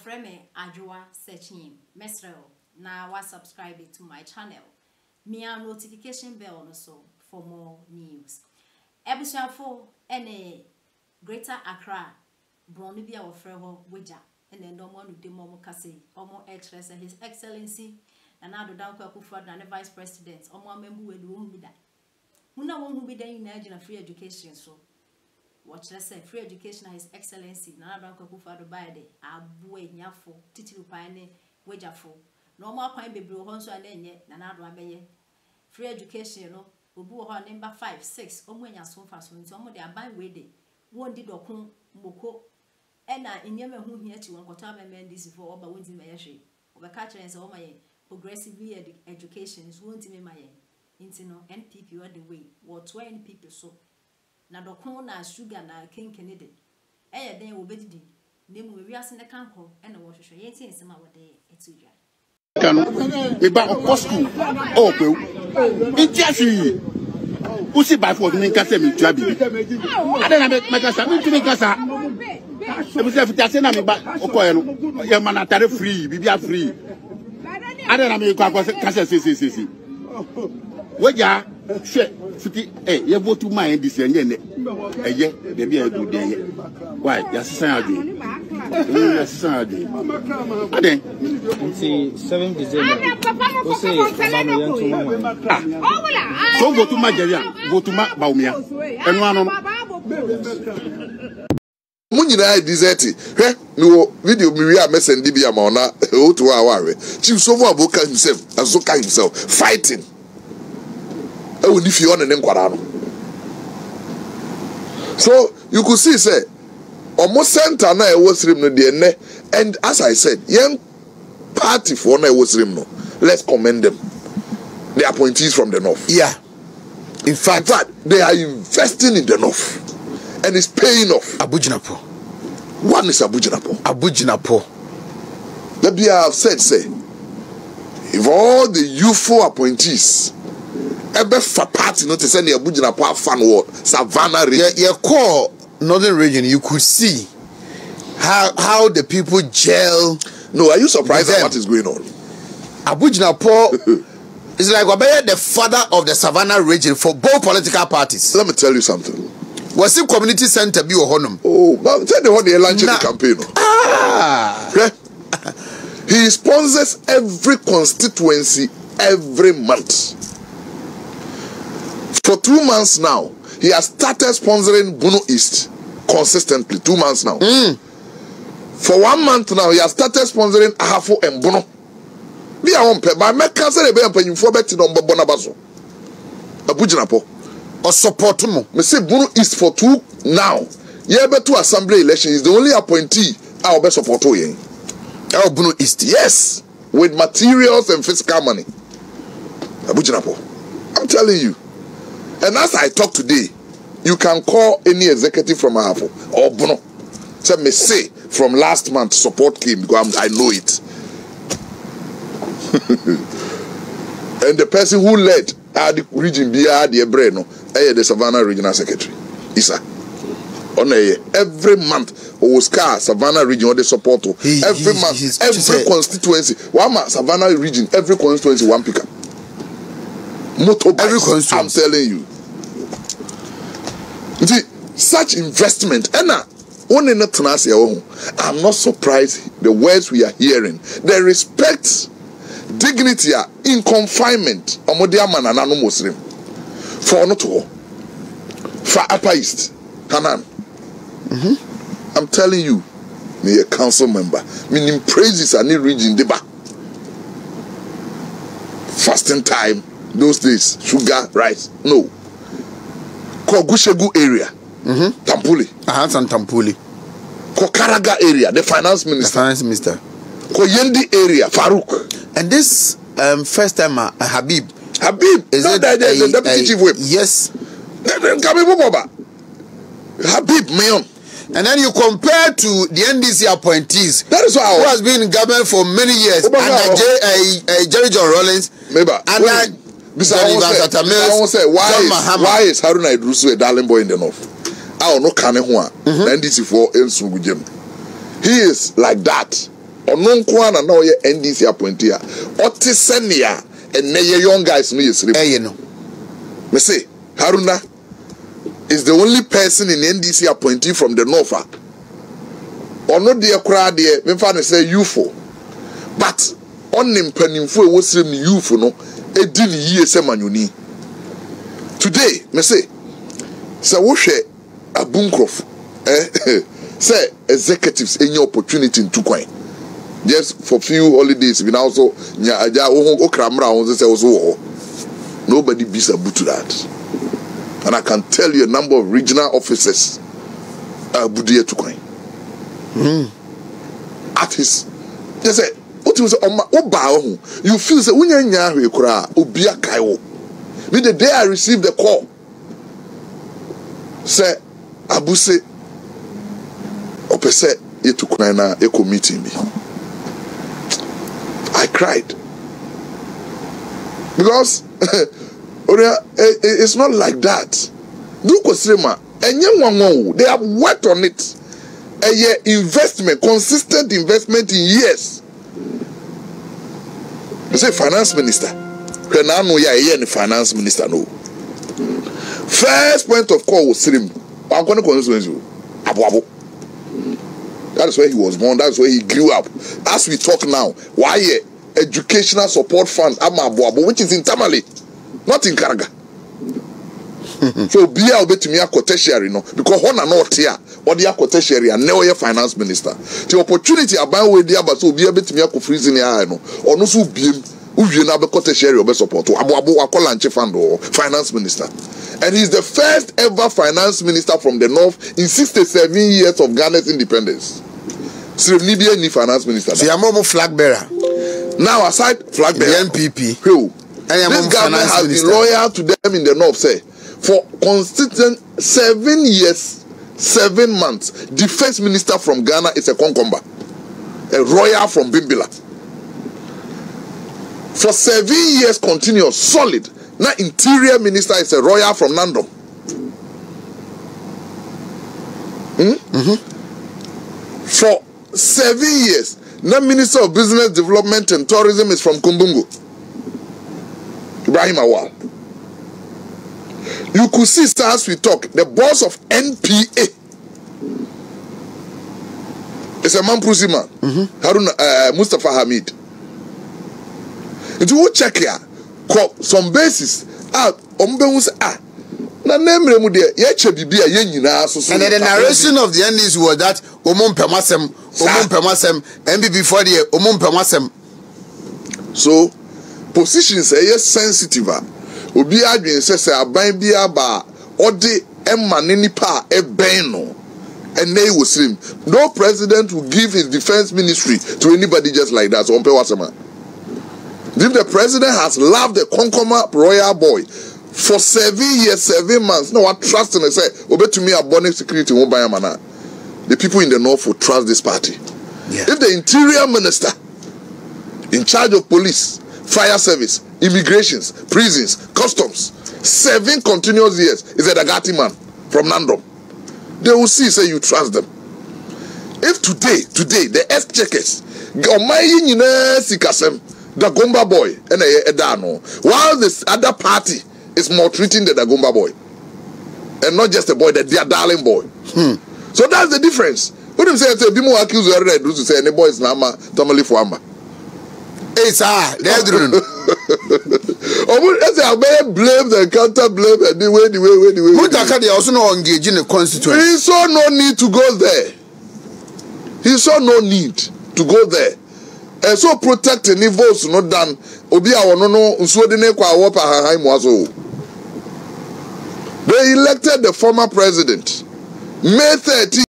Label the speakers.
Speaker 1: friend me Ajua searching Mesrel. Now wa subscribe to my channel. Me a notification bell also for more news. Ebusuafo for any Greater Accra Brony bi our friend Weija and then no one do more kase omo express His Excellency and now down Kwakufa and the Vice President omo member we do be that. Una won be there in free education so. Watch let's say free education His Excellency na down Kwakufa do buy de abuwe nyafo titiru paene Weija fo. No more kwan bebre ho nso anenye na do abeye. Free education no obi wo ho number 5 6 omo anya so fa so nti omo de aban we de won di dokun mboko ena enyeme hu hia chi won kota ba mendisi for oba won ti me yehwe obeka kire nse o maye progressive education is won ti me maye nti no NPP all the way what 20 people so na dokun na sugar na kenkene de eye den obedidi nemu wi ase ne kanko ena wo hwehwe ye ti nsema wo de etudwa
Speaker 2: kanu me ba o school o pe ntiafi usi by force ni nka se mi tua bi ade na me kasa mi tumi kasa e bi se fiti na me ba okoye no ye man atare free bibia free ade na me kwa kasa si Weija hwe fiti ye vote man dis enye ne eye de bia do de ye why ya sisan adu ya sisan adu ade
Speaker 3: nti 7 December o say abano
Speaker 2: so vote ma jeria vote ma baumia enu anu
Speaker 4: Munyina desert hwe mi wo video mi wi a mesendi bi ama ona o to awawe chief sofu aboka himself azoka himself fighting ni fi on ne nkwara no. So you could see say almost center na e was rim no de ne, and as I said young party for na e was rim no, let's commend them, the appointees from the north.
Speaker 5: Yeah, in fact
Speaker 4: they are investing in the north and it's paying off.
Speaker 5: Abujinapo,
Speaker 4: one is Abujinapo. Let me have said say if all the youthful appointees ebe fa party no to send the Abujinapo fan word Savannah region.
Speaker 5: Yeah, call northern region. You could see how the people gel.
Speaker 4: No, are you surprised at what is going on?
Speaker 5: Abujinapo is like the father of the Savannah region for both political parties.
Speaker 4: Let me tell you something.
Speaker 5: Was it community center be honum?
Speaker 4: Oh, but tell the one they launching the campaign. Okay? He sponsors every constituency every month. For 2 months now, he has started sponsoring Bono East consistently. 2 months now. For 1 month now, he has started sponsoring Ahafo and Bono. Be a one by my cousin, a bear you for betting on Bonabaso. Abujinapo.
Speaker 5: Or support mo.
Speaker 4: Me say Bono East for 2 now. Yebe to assembly election is the only appointee I'll be support you.
Speaker 5: Oh, Bono East.
Speaker 4: Yes, with materials and physical money. Abujinapo. I'm telling you. And as I talk today, you can call any executive from Ahafo or Bono. So me say from last month support came because I know it. And the person who led the region the Ebreno, the Savannah Regional Secretary, Isa. Every month, Oscar Savannah region they support every month, every constituency. One month, Savannah region, every constituency one picker. Motorbikes, I'm telling you. See, such investment, and I'm not surprised the words we are hearing. The respect, dignity in confinement, Muslim. For not all. For Upper East, Hanan. I'm telling you, me a council member, meaning praises any region deba. Fasting time, those days, sugar, rice, no. Kogushegu area, Tampuli.
Speaker 5: And Tampuli.
Speaker 4: Kokaraga area, the finance minister. Koyendi area, Farouk.
Speaker 5: And this first time, Habib
Speaker 4: is the deputy chief whip.
Speaker 5: Yes.
Speaker 4: Habib Mayon.
Speaker 5: And then you compare to the NDC appointees.
Speaker 4: That is why
Speaker 5: who has been in government for many years. And Jerry John Rollins. And
Speaker 4: why is Haruna Idrusu a darling boy in the north? I don't know NDC for he is like that. ɔno nko ana na ɔyɛ NDC appointee a ɔte sɛnea ɛnɛ yɛ young guys no yɛsire
Speaker 5: ɛyɛ no
Speaker 4: me say Haruna is the only person in NDC appointee from the north ɔno deɛ koraa deɛ memfa ne sɛ youthful but ɔne mpanimfo a wɔsire ne youth no ɛdi ne yie sɛ manyoni today me say sɛ wohwɛ abunkrɔf say executives any opportunity to coin just for few holidays we now also nobody beats a boot to that, and I can tell you a number of regional officers budia to coin at his just say what you say you feel say when you kura obia kaiwo me the day I received the call say abuse opese yetu kuna na eco meeting me. I cried because it's not like that. Do kosrema enye they have worked on it. A year investment, consistent investment in years. You say finance minister. Kenano ya the finance minister no. First point of call was Sirim. I'm going to convince you. Abu. That is where he was born. That is where he grew up. As we talk now, why educational support fund Amabuabo, which is in Tamale, not in Karaga. So be a bit to me a tertiary no, because one are not here. Or the tertiary and now finance minister. The opportunity about where the but so be a bit to me a freezing no, or no so be you na be tertiary or be support to Abu Akolanche fund or finance minister. And he's the first ever finance minister from the north in 67 years of Ghana's independence. So Libya ni finance minister. So
Speaker 5: you're flag bearer.
Speaker 4: Now aside flag bearer,
Speaker 5: the NPP.
Speaker 4: Who? This government has been loyal to them in the north, say, for consistent 7 years, 7 months. The first minister from Ghana is a Konkomba, a royal from Bimbila. For 7 years continuous, solid. Now interior minister is a royal from Nandom. For 7 years, now minister of business development and tourism is from Kumbungu, Ibrahim Awal. You could see, as we talk, the boss of NPA is a Mamprusi man, Haruna Mustafa Hamid. If you check here, some basis na name remu de ye che bibia ye nyina so so. And the narration
Speaker 5: of the endings was that omompemasem NPP for the omompemasem.
Speaker 4: So positions are sensitive. Obi adwen say aban bia ba ode emma nipa eben no and they will stream. No president will give his defense ministry to anybody just like that. So ompewasema. If the president has loved the Konkoma royal boy for 7 years, 7 months, no one trust him and say, obey to me, abundant security won't buy a man. The people in the north will trust this party. Yeah. If the interior minister in charge of police, fire service, immigrations, prisons, customs, 7 continuous years is a Dagati man from Nandom, they will see, say you trust them. If today, the exchequers, the Dagomba boy and Edano, while this other party is maltreating the Dagomba boy, and not just a boy, their darling boy. So that's the difference. What do you say? People accuse you already to say any boy is Nama Tamale Fuamba.
Speaker 5: Hey, sir, they're doing.
Speaker 4: I blame the counter blame and the way.
Speaker 5: They also not engaging the constituency.
Speaker 4: He saw no need to go there. He saw no need to go there. And so protect any votes not done. Obi awono nsuo de ne kwa wopa hahan mu aso. They elected the former president May 13.